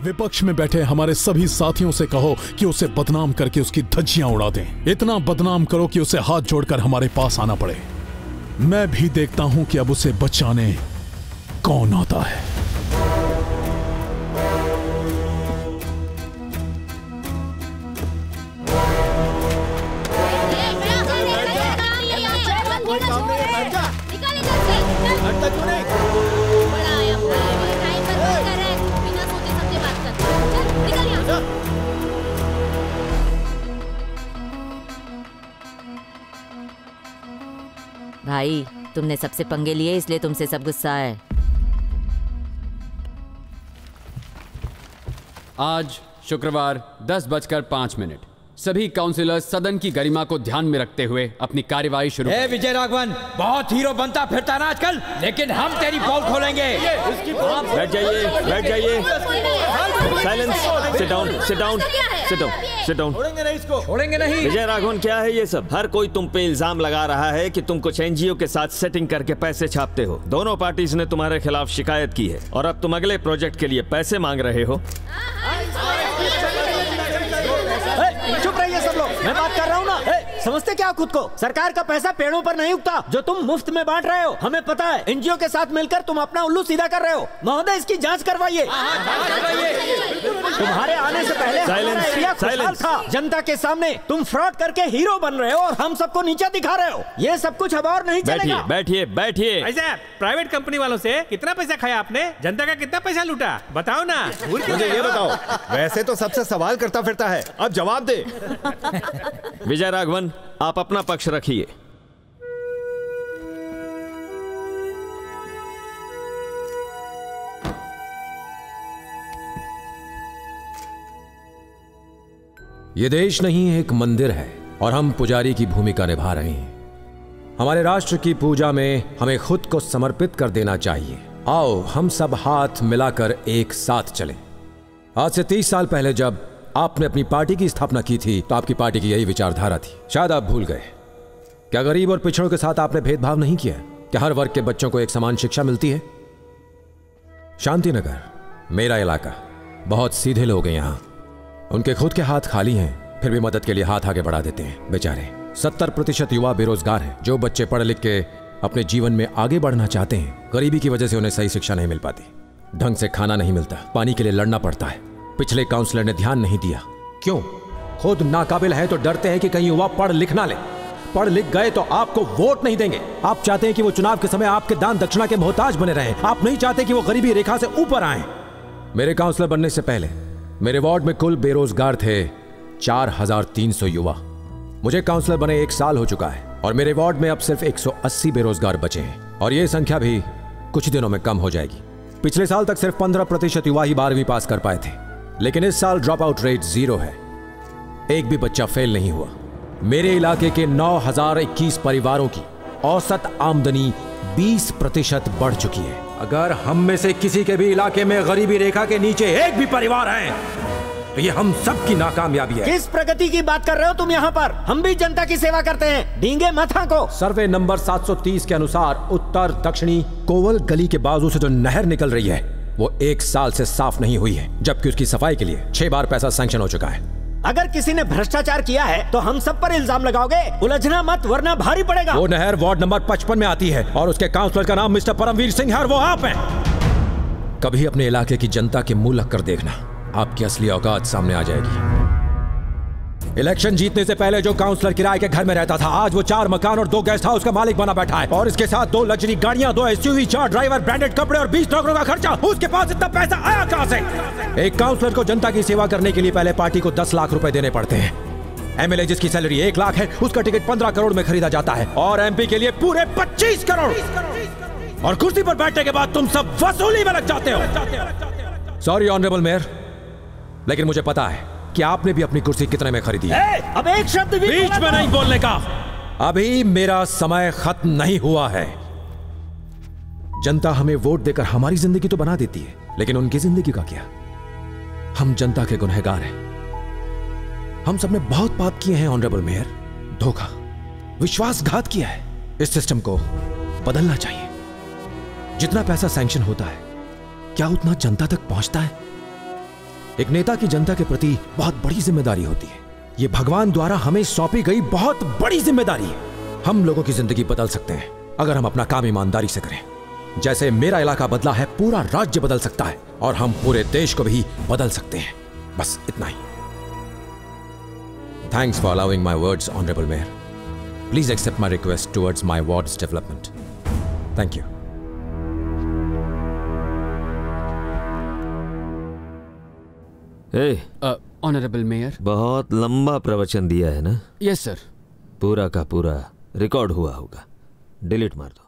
विपक्ष में बैठे हमारे सभी साथियों से कहो कि उसे बदनाम करके उसकी धज्जियां उड़ा दें। इतना बदनाम करो कि उसे हाथ जोड़कर हमारे पास आना पड़े। मैं भी देखता हूं कि अब उसे बचाने कौन आता है। भाई, तुमने सबसे पंगे लिए इसलिए तुमसे सब गुस्सा है। आज शुक्रवार 10:05 सभी काउंसिलर्स सदन की गरिमा को ध्यान में रखते हुए अपनी कार्यवाही शुरू करें। विजय राघवन, बहुत हीरो बनता फिरता ना आजकल, लेकिन हम तेरी पोल खोलेंगे। बैठ जाइए, बैठ जाइए। Silence, sit down, sit down, sit down, sit down. छोड़ेंगे नहीं इसको, छोड़ेंगे नहीं। विजय राघवन, क्या है ये सब? हर कोई तुम पे इल्जाम लगा रहा है कि तुम कुछ एनजीओ के साथ सेटिंग करके पैसे छापते हो। दोनों पार्टीज ने तुम्हारे खिलाफ शिकायत की है और अब तुम अगले प्रोजेक्ट के लिए पैसे मांग रहे हो। चुप रहिए सब लोग, मैं बात कर रहा हूँ ना। समझते क्या खुद को? सरकार का पैसा पेड़ों पर नहीं उगता जो तुम मुफ्त में बांट रहे हो। हमें पता है, एनजीओ के साथ मिलकर तुम अपना उल्लू सीधा कर रहे हो। महोदय, इसकी जांच करवाइए। तुम्हारे आने से पहले साइलेंस था। जनता के सामने तुम फ्रॉड करके हीरो बन रहे हो और हम सबको नीचा दिखा रहे हो। ये सब कुछ अब और नहीं चलेगा। बैठिए, बैठिए। ऐसा प्राइवेट कंपनी वालों से कितना पैसा खाया आपने? जनता का कितना पैसा लूटा? बताओ ना। मुझे ये बताओ, वैसे तो सबसे सवाल करता फिरता है, अब जवाब दे। विजय राघवन, आप अपना पक्ष रखिए। ये देश नहीं एक मंदिर है और हम पुजारी की भूमिका निभा रहे हैं। हमारे राष्ट्र की पूजा में हमें खुद को समर्पित कर देना चाहिए। आओ हम सब हाथ मिलाकर एक साथ चलें। आज से 30 साल पहले जब आपने अपनी पार्टी की स्थापना की थी तो आपकी पार्टी की यही विचारधारा थी। शायद आप भूल गए। क्या गरीब और पिछड़ों के साथ आपने भेदभाव नहीं किया? क्या हर वर्ग के बच्चों को एक समान शिक्षा मिलती है? शांतिनगर मेरा इलाका, बहुत सीधे लोग हैं यहाँ। उनके खुद के हाथ खाली हैं, फिर भी मदद के लिए हाथ आगे बढ़ा देते हैं। बेचारे 70% युवा बेरोजगार हैं। जो बच्चे पढ़ लिख के अपने जीवन में आगे बढ़ना चाहते हैं, गरीबी की वजह से उन्हें सही शिक्षा नहीं मिल पाती। ढंग से खाना नहीं मिलता, पानी के लिए लड़ना पड़ता है। पिछले काउंसलर ने ध्यान नहीं दिया। क्यों? खुद नाकाबिल है तो डरते हैं कि कहीं युवा पढ़ लिख ना ले। पढ़ लिख गए तो आपको वोट नहीं देंगे। आप चाहते हैं कि वो चुनाव के समय आपके दान दक्षिणा के मोहताज बने रहें। आप नहीं चाहते कि वो गरीबी रेखा से ऊपर आए। मेरे काउंसलर बनने से पहले मेरे वार्ड में कुल बेरोजगार थे 4300 युवा। मुझे काउंसलर बने 1 साल हो चुका है और मेरे वार्ड में अब सिर्फ 180 बेरोजगार बचे हैं और यह संख्या भी कुछ दिनों में कम हो जाएगी। पिछले साल तक सिर्फ 15% युवा ही 12वीं पास कर पाए थे, लेकिन इस साल ड्रॉप आउट रेट 0 है। एक भी बच्चा फेल नहीं हुआ। मेरे इलाके के 9021 परिवारों की औसत आमदनी 20% बढ़ चुकी है। अगर हम में से किसी के भी इलाके में गरीबी रेखा के नीचे एक भी परिवार है तो ये हम सब की नाकामयाबी है। किस प्रगति की बात कर रहे हो तुम यहाँ पर? हम भी जनता की सेवा करते हैं, डींगे मत हांको। सर्वे नंबर 730 के अनुसार उत्तर दक्षिणी कोवल गली के बाजू से जो नहर निकल रही है वो 1 साल से साफ नहीं हुई है, जबकि उसकी सफाई के लिए 6 बार पैसा सैंक्शन हो चुका है। अगर किसी ने भ्रष्टाचार किया है तो हम सब पर इल्जाम लगाओगे? उलझना मत वरना भारी पड़ेगा। वो नहर वार्ड नंबर 55 में आती है और उसके काउंसलर का नाम मिस्टर परमवीर सिंह है और वो आप हैं। कभी अपने इलाके की जनता के मुंह लग कर देखना, आपकी असली औकात सामने आ जाएगी। इलेक्शन जीतने से पहले जो काउंसलर किराए के घर में रहता था, आज वो 4 मकान और 2 गेस्ट हाउस का मालिक बना बैठा है और इसके साथ 2 लग्जरी गाड़ियां, 2 एसयूवी, 4 ड्राइवर, ब्रांडेड कपड़े और 20 नौकरों का खर्चा। उसके पास इतना पैसा आया कहां से? एक काउंसलर को जनता की सेवा करने के लिए पहले पार्टी को 10 लाख रुपए देने पड़ते हैं। एमएलए जिसकी सैलरी 1 लाख है, उसका टिकट 15 करोड़ में खरीदा जाता है और एमपी के लिए पूरे 25 करोड़। और कुर्सी पर बैठने के बाद तुम सब वसूली में लग जाते हो। सॉरी ऑनरेबल मेयर, लेकिन मुझे पता है कि आपने भी अपनी कुर्सी कितने में खरीदी है। अब एक शब्द भी बीच में नहीं बोलने का। अभी मेरा समय खत्म नहीं हुआ है। जनता हमें वोट देकर हमारी जिंदगी तो बना देती है, लेकिन उनकी जिंदगी का क्या? हम जनता के गुनहगार हैं। हम सबने बहुत पाप किए हैं ऑनरेबल मेयर, धोखा, विश्वासघात किया है। इस सिस्टम को बदलना चाहिए। जितना पैसा सैंक्शन होता है, क्या उतना जनता तक पहुंचता है? एक नेता की जनता के प्रति बहुत बड़ी जिम्मेदारी होती है। ये भगवान द्वारा हमें सौंपी गई बहुत बड़ी जिम्मेदारी है। हम लोगों की जिंदगी बदल सकते हैं अगर हम अपना काम ईमानदारी से करें। जैसे मेरा इलाका बदला है, पूरा राज्य बदल सकता है और हम पूरे देश को भी बदल सकते हैं। बस इतना ही। Thanks for allowing my words, honourable mayor. Please accept my request towards my ward's development. Thank you. Honourable mayor, बहुत लंबा प्रवचन दिया है ना? Yes sir. पूरा का पूरा रिकॉर्ड हुआ होगा। डिलीट मार दो।